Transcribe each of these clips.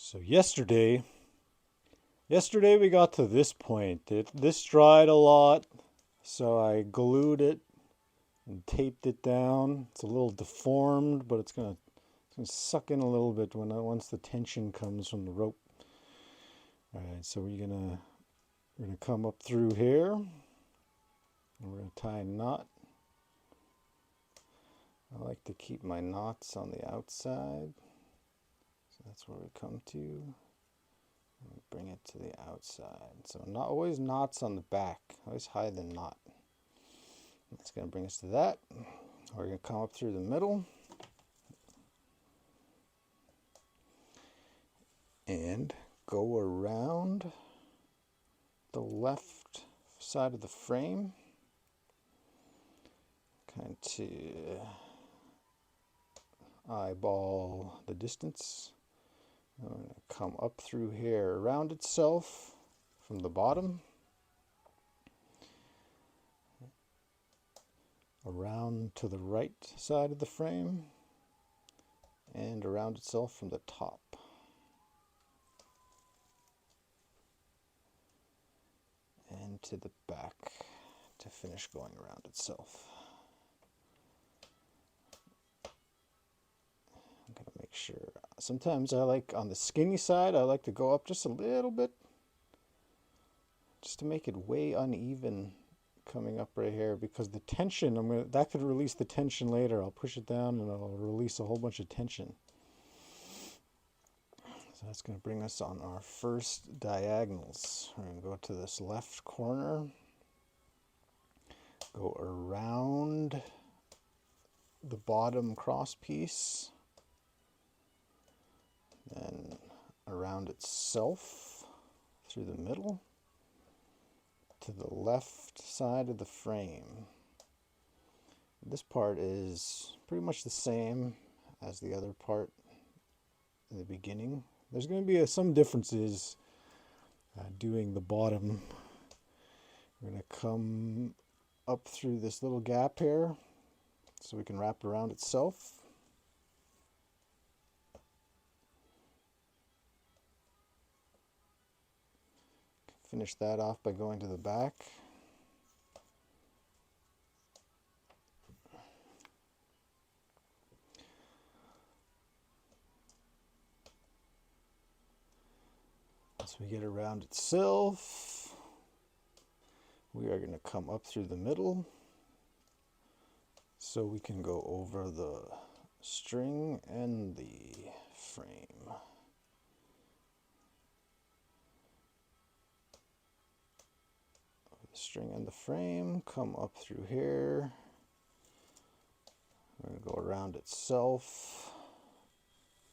So yesterday we got to this point. This dried a lot, so I glued it and taped it down. It's a little deformed, but it's gonna suck in a little bit once the tension comes from the rope. All right, so we're gonna come up through here, and we're gonna tie a knot. I like to keep my knots on the outside, so that's where we come to. Bring it to the outside. So not always knots on the back. Always hide the knot. That's going to bring us to that. We're going to come up through the middle and go around the left side of the frame, kind of to eyeball the distance. I'm going to come up through here around itself from the bottom, around to the right side of the frame, and around itself from the top. And to the back to finish going around itself. I'm going to make sure. Sometimes I like, on the skinny side, I like to go up just a little bit, just to make it way uneven coming up right here, because the tension, that could release the tension later. I'll push it down and I'll release a whole bunch of tension. So that's going to bring us on our first diagonals. We're going to go to this left corner, go around the bottom cross piece, then around itself through the middle to the left side of the frame. This part is pretty much the same as the other part in the beginning. There's going to be some differences doing the bottom. We're going to come up through this little gap here so we can wrap it around itself. Finish that off by going to the back. Once we get around itself, we are going to come up through the middle so we can go over the string and the frame. The string and the frame, come up through here. We're going to go around itself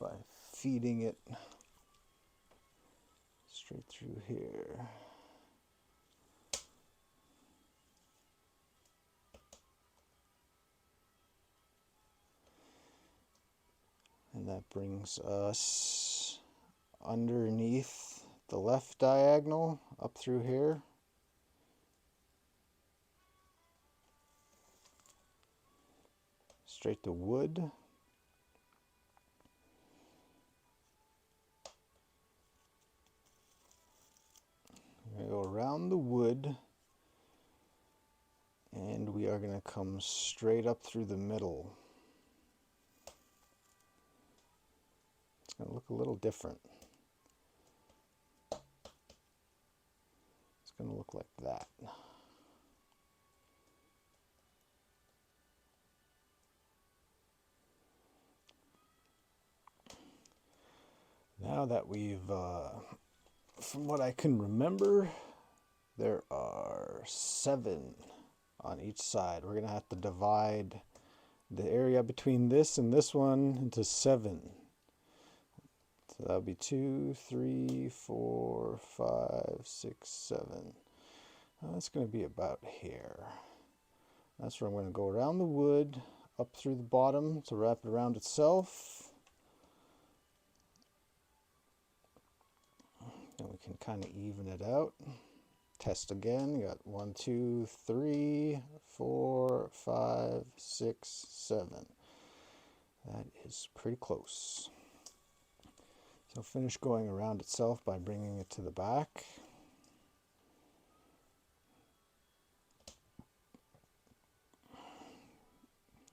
by feeding it straight through here. And that brings us underneath the left diagonal up through here. Straight to wood. We're going to go around the wood, and we are going to come straight up through the middle. It's going to look a little different. It's going to look like that. Now that we've, from what I can remember, there are 7 on each side. We're going to have to divide the area between this and this one into 7. So that would be 2, 3, 4, 5, 6, 7. That's going to be about here. That's where I'm going to go around the wood, up through the bottom to wrap it around itself. And we can kind of even it out. Test again. You got 1, 2, 3, 4, 5, 6, 7. That is pretty close. So finish going around itself by bringing it to the back.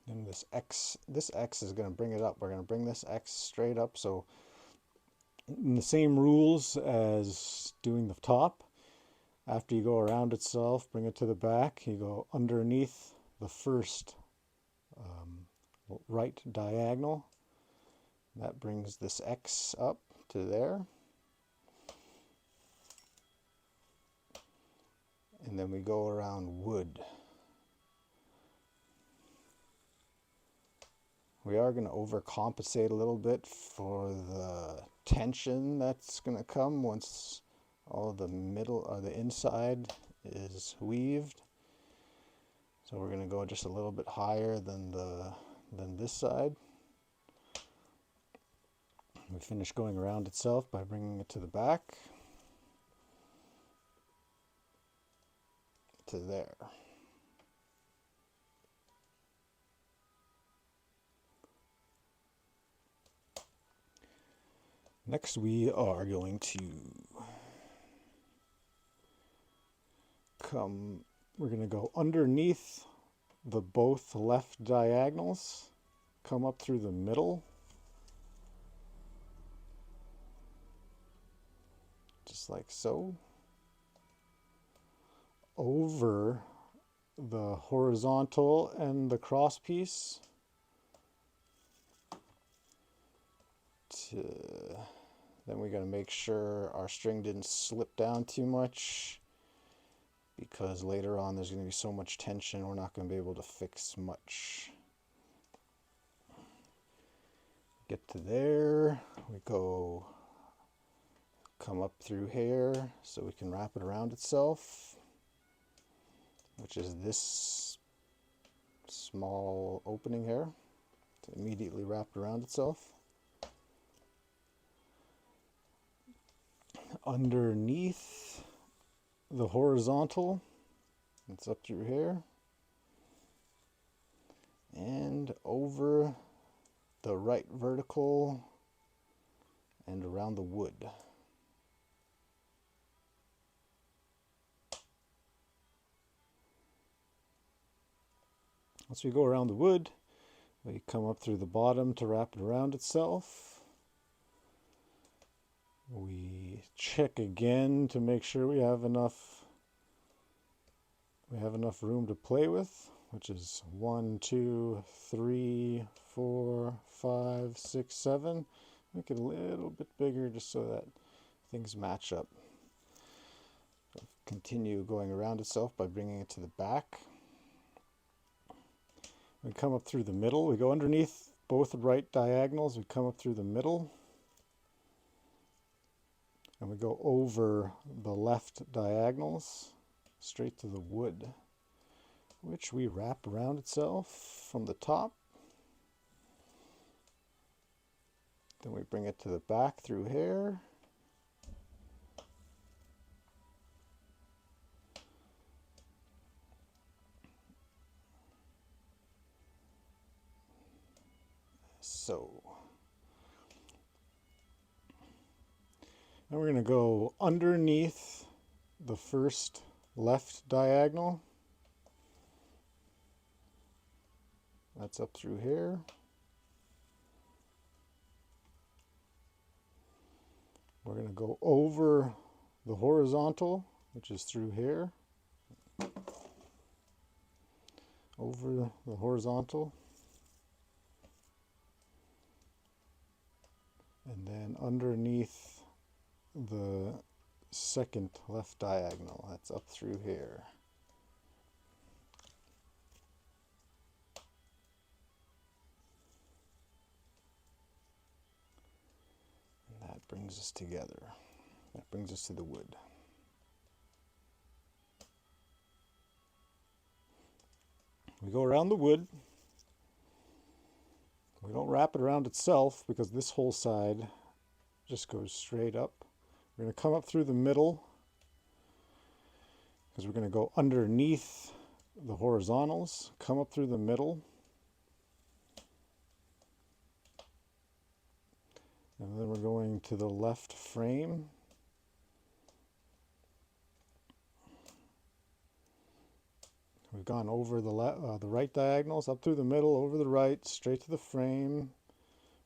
And this X is going to bring it up. We're going to bring this X straight up. So in the same rules as doing the top, after you go around itself, bring it to the back, you go underneath the first right diagonal. That brings this X up to there. And then we go around wood. We are going to overcompensate a little bit for the tension that's going to come once all the middle or the inside is weaved. So we're going to go just a little bit higher than this side. We finish going around itself by bringing it to the back to there. Next we are going to we're going to go underneath the both left diagonals, come up through the middle, just like so, over the horizontal and the cross piece then we got to make sure our string didn't slip down too much, because later on there's going to be so much tension we're not going to be able to fix much. Get to there, we go come up through here so we can wrap it around itself, which is this small opening here to immediately wrap around itself. Underneath the horizontal, it's up through here, and over the right vertical and around the wood. Once we go around the wood, we come up through the bottom to wrap it around itself. We check again to make sure we have enough room to play with, which is 1, 2, 3, 4, 5, 6, 7. Make it a little bit bigger just so that things match up. Continue going around itself by bringing it to the back. We come up through the middle. We go underneath both right diagonals. We come up through the middle. And we go over the left diagonals straight to the wood, which we wrap around itself from the top. Then we bring it to the back through here. So. Now we're going to go underneath the first left diagonal. That's up through here. We're going to go over the horizontal, which is through here. Over the horizontal. And then underneath the second left diagonal, that's up through here. And that brings us together. That brings us to the wood. We go around the wood. We don't wrap it around itself because this whole side just goes straight up. We're going to come up through the middle because we're going to go underneath the horizontals, come up through the middle, And then we're going to the left frame. We've gone over the right diagonals, up through the middle, over the right, straight to the frame.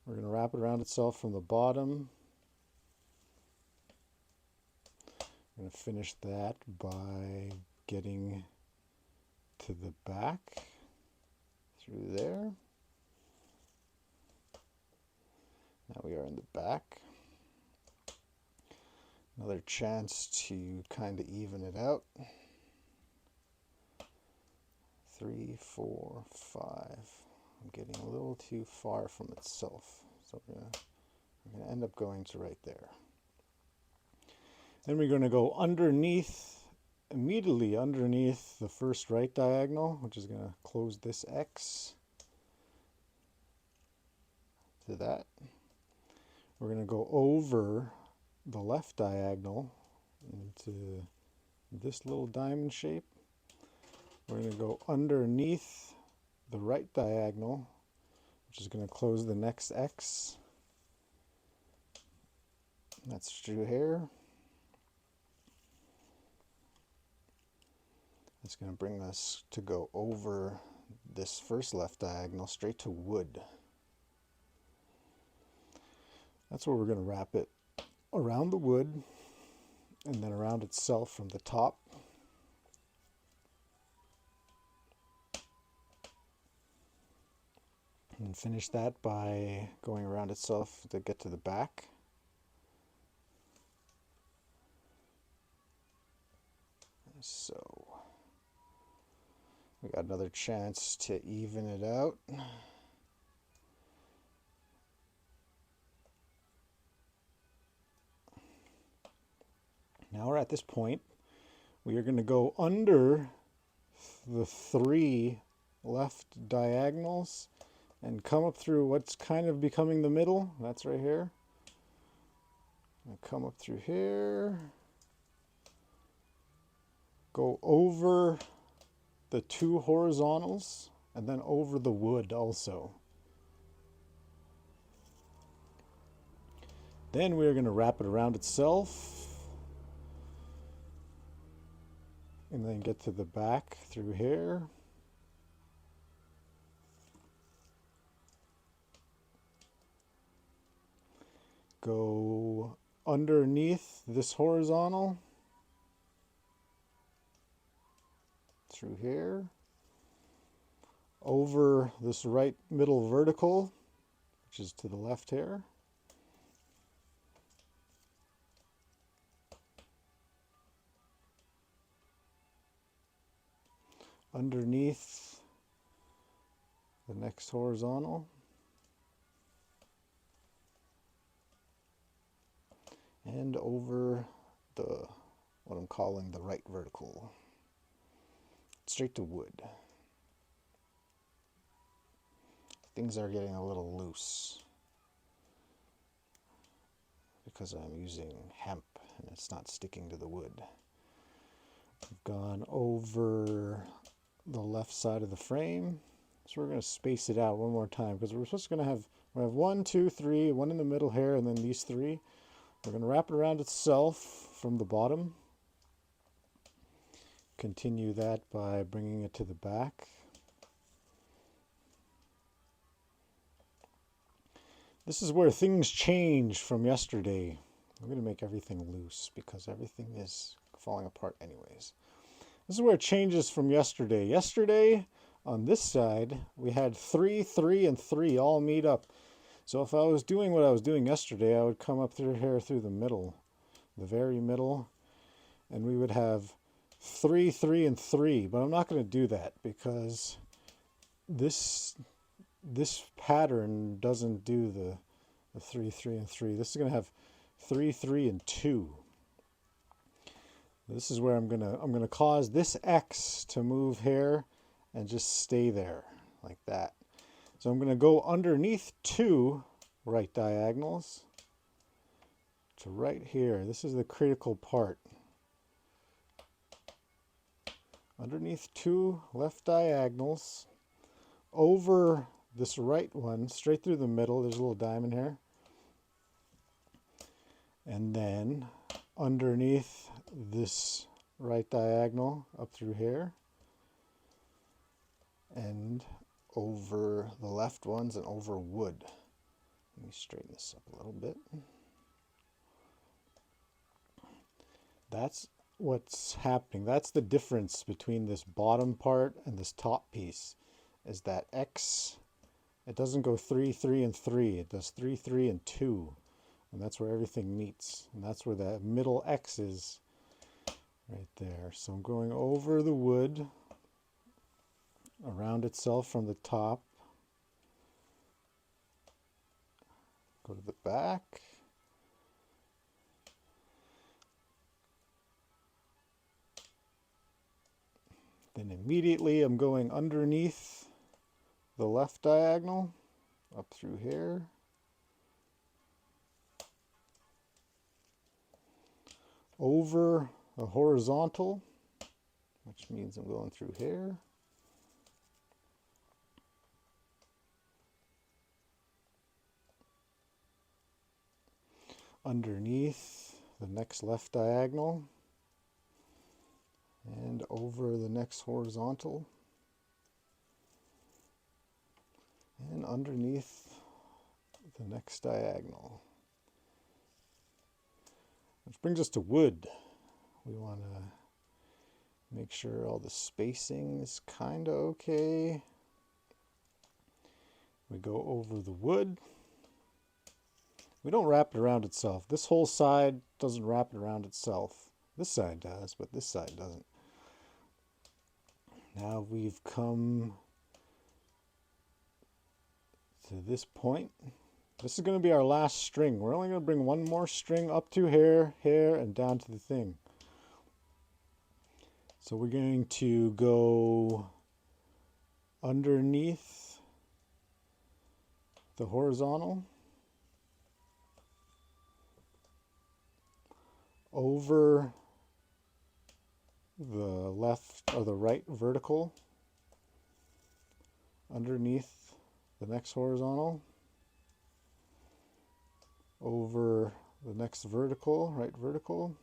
We're going to wrap it around itself from the bottom. I'm going to finish that by getting to the back through there. Now we are in the back. Another chance to kind of even it out. 3, 4, 5. I'm getting a little too far from itself. So I'm going to end up going to right there. Then we're going to go underneath, immediately underneath the first right diagonal, which is going to close this X to that. We're going to go over the left diagonal into this little diamond shape. We're going to go underneath the right diagonal, which is going to close the next X. That's through here. It's going to bring us to go over this first left diagonal straight to wood. That's where we're going to wrap it around the wood and then around itself from the top. And finish that by going around itself to get to the back. So we got another chance to even it out. Now we're at this point. We are going to go under the 3 left diagonals and come up through what's kind of becoming the middle. That's right here. And come up through here. Go over the 2 horizontals and then over the wood also. Then we're going to wrap it around itself and then get to the back through here. Go underneath this horizontal through here, over this right middle vertical, which is to the left here, underneath the next horizontal, and over the what I'm calling the right vertical, straight to wood. Things are getting a little loose because I'm using hemp and it's not sticking to the wood. I've gone over the left side of the frame, so we're going to space it out one more time because we're supposed to have 1, 2, 3, one in the middle here, and then these 3. We're going to wrap it around itself from the bottom. Continue that by bringing it to the back. This is where things change from yesterday. I'm going to make everything loose because everything is falling apart anyways. This is where it changes from yesterday. Yesterday, on this side, we had 3, 3, and 3 all meet up. So if I was doing what I was doing yesterday, I would come up through here through the middle, the very middle, and we would have 3, 3, and 3. But I'm not going to do that because this pattern doesn't do the 3, 3, and 3. This is going to have 3, 3, and 2. This is where I'm gonna cause this X to move here and just stay there like that. So I'm gonna go underneath 2 right diagonals to right here. This is the critical part. Underneath 2 left diagonals, over this right one, straight through the middle. There's a little diamond here. And then underneath this right diagonal up through here and over the left ones and over wood. Let me straighten this up a little bit. That's what's happening. That's the difference between this bottom part and this top piece, is that X, it doesn't go 3, 3, and 3. It does 3, 3, and 2. And that's where everything meets. And that's where the middle X is, right there. So I'm going over the wood, around itself from the top, go to the back, then immediately I'm going underneath the left diagonal up through here, over the horizontal, which means I'm going through here, underneath the next left diagonal, and over the next horizontal, and underneath the next diagonal. Which brings us to wood. We want to make sure all the spacing is kind of okay. We go over the wood. We don't wrap it around itself. This whole side doesn't wrap it around itself. This side does, but this side doesn't. Now we've come to this point. This is going to be our last string. We're only going to bring one more string up to here, here, and down to the thing. So we're going to go underneath the horizontal, over the left or the right vertical, underneath the next horizontal, over the next vertical, right vertical,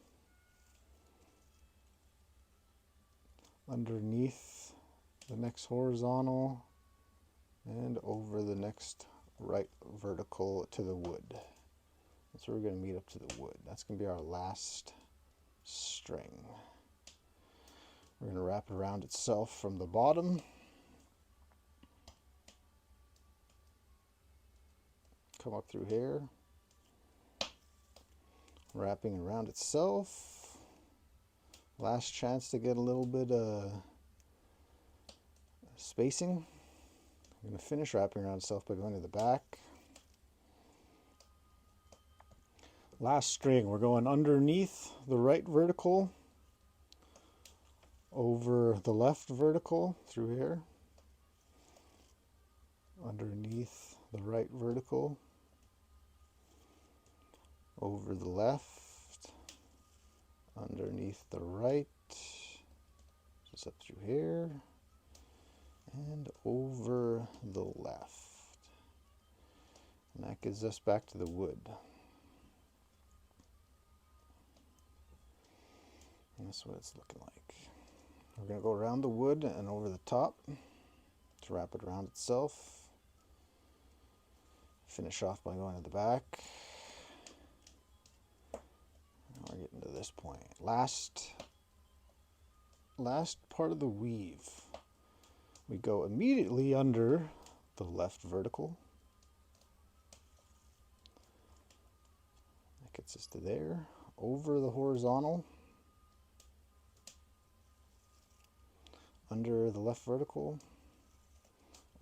underneath the next horizontal, and over the next right vertical to the wood. That's where we're going to meet up to the wood. That's going to be our last string. We're going to wrap it around itself from the bottom. Come up through here. Wrapping around itself. Last chance to get a little bit of spacing. I'm going to finish wrapping around itself by going to the back. Last string, we're going underneath the right vertical, over the left vertical through here, underneath the right vertical, over the left, underneath the right, just up through here, and over the left. And that gives us back to the wood. And that's what it's looking like. We're going to go around the wood and over the top to wrap it around itself. Finish off by going to the back. Now we're getting to this point. Last part of the weave. We go immediately under the left vertical. That gets us to there. Over the horizontal. Under the left vertical,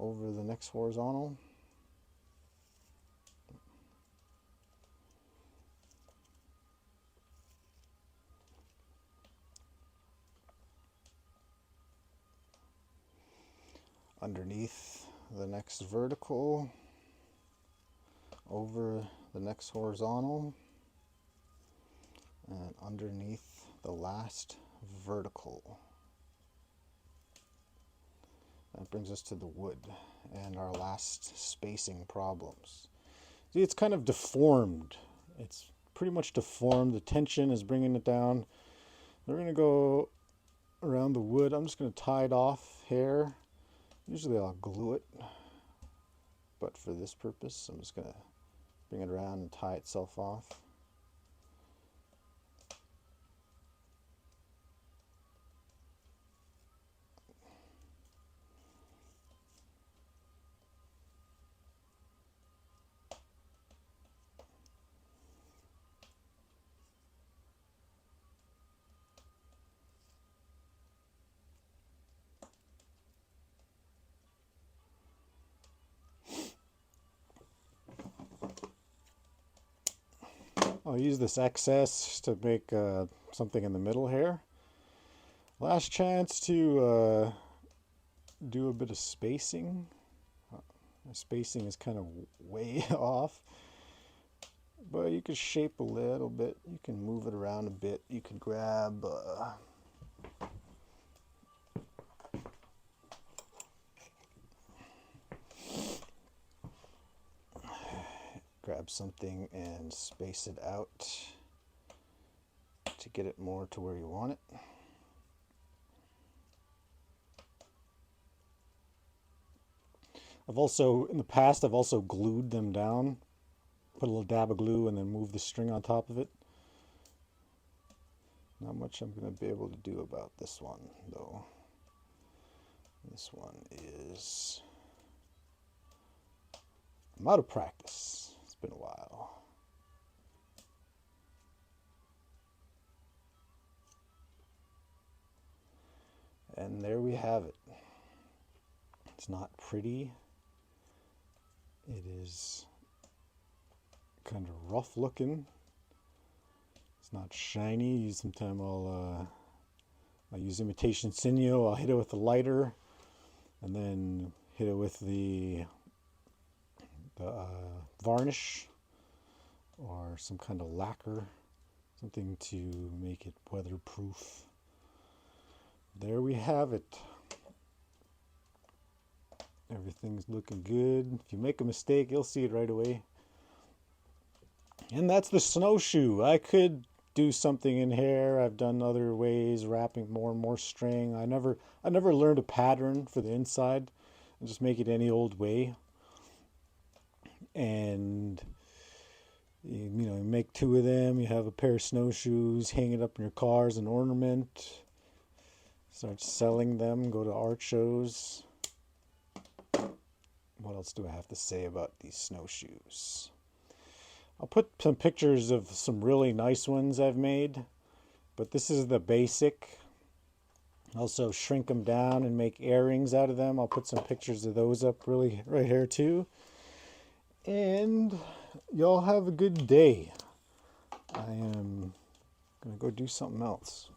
over the next horizontal, underneath the next vertical, over the next horizontal, and underneath the last vertical. That brings us to the wood and our last spacing problems. See, it's kind of deformed. It's pretty much deformed. The tension is bringing it down. We're going to go around the wood. I'm just going to tie it off here. Usually I'll glue it, but for this purpose I'm just going to bring it around and tie itself off. I'll use this excess to make something in the middle here. Last chance to do a bit of spacing. My spacing is kind of way off, but you can shape a little bit. You can move it around a bit. You can grab something and space it out to get it more to where you want it. In the past, I've also glued them down, put a little dab of glue and then move the string on top of it. Not much I'm going to be able to do about this one, though. This one is... I'm out of practice. It's been a while. And there we have it. It's not pretty. It is kind of rough looking. It's not shiny. Sometimes I'll use imitation sinew. I'll hit it with a lighter and then hit it with the varnish or some kind of lacquer, something to make it weatherproof. There we have it. Everything's looking good. If you make a mistake, you'll see it right away. And that's the snowshoe. I could do something in here. I've done other ways, wrapping more and more string. I never learned a pattern for the inside. I just make it any old way. And you make two of them. You have a pair of snowshoes, hang it up in your car as an ornament. Start selling them. Go to art shows. What else do I have to say about these snowshoes? I'll put some pictures of some really nice ones I've made, but this is the basic. Also shrink them down and make earrings out of them. I'll put some pictures of those up right here too. And y'all have a good day. I am going to go do something else.